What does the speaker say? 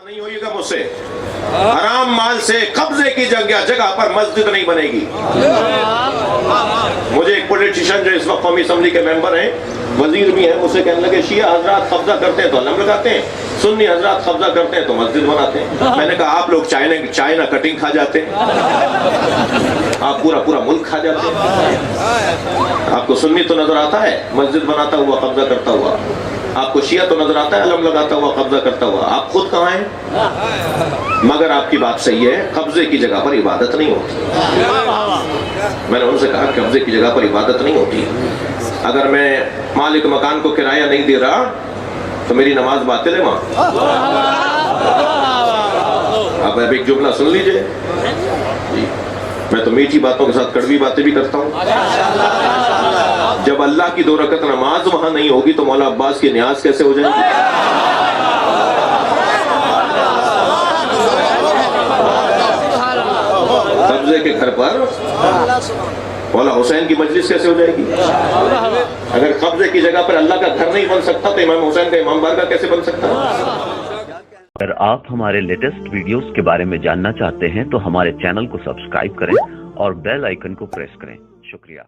नहीं होइएगा मुझसे। हराम माल से कब्जे की जगह पर मस्जिद नहीं बनेगी। मुझे एक पॉलिटिशियन जो इस वक्त कौमी असेंबली के मेंबर हैं, वजीर भी हैं, मुझसे कहने लगे शिया हजरात कब्जा करते हैं तो अलम लगाते हैं, सुन्नी हजरात कब्जा करते हैं तो मस्जिद बनाते हैं। मैंने कहा आप लोग चाइना कटिंग खा जाते हैं, आप पूरा मुल्क खा जाते हैं। आपको सुन्नी तो नजर आता है मस्जिद बनाता हुआ, कब्जा करता हुआ, आपको शिया तो नजर आता है अलम लगाता हुआ, कब्जा करता हुआ। आप खुद कहाँ हैं? मगर आपकी बात सही है, कब्जे की जगह पर इबादत नहीं होती। मैंने उनसे कहा कब्जे की जगह पर इबादत नहीं होती। अगर मैं मालिक मकान को किराया नहीं दे रहा तो मेरी नमाज बातिल है वहां। अब एक जुमला सुन लीजिए, मैं तो मीठी बातों के साथ कड़वी बातें भी करता हूँ। जब अल्लाह की 2 रकत नमाज वहां नहीं होगी तो मौला अब्बास की न्याज कैसे हो जाएगी? कब्जे के घर पर मौला हुसैन की मजलिस कैसे हो जाएगी? अगर कब्जे की जगह पर अल्लाह का घर नहीं बन सकता तो इमाम हुसैन का इमाम बारगाह कैसे बन सकता है? अगर आप हमारे लेटेस्ट वीडियोस के बारे में जानना चाहते हैं तो हमारे चैनल को सब्सक्राइब करें और बेल आइकन को प्रेस करें। शुक्रिया।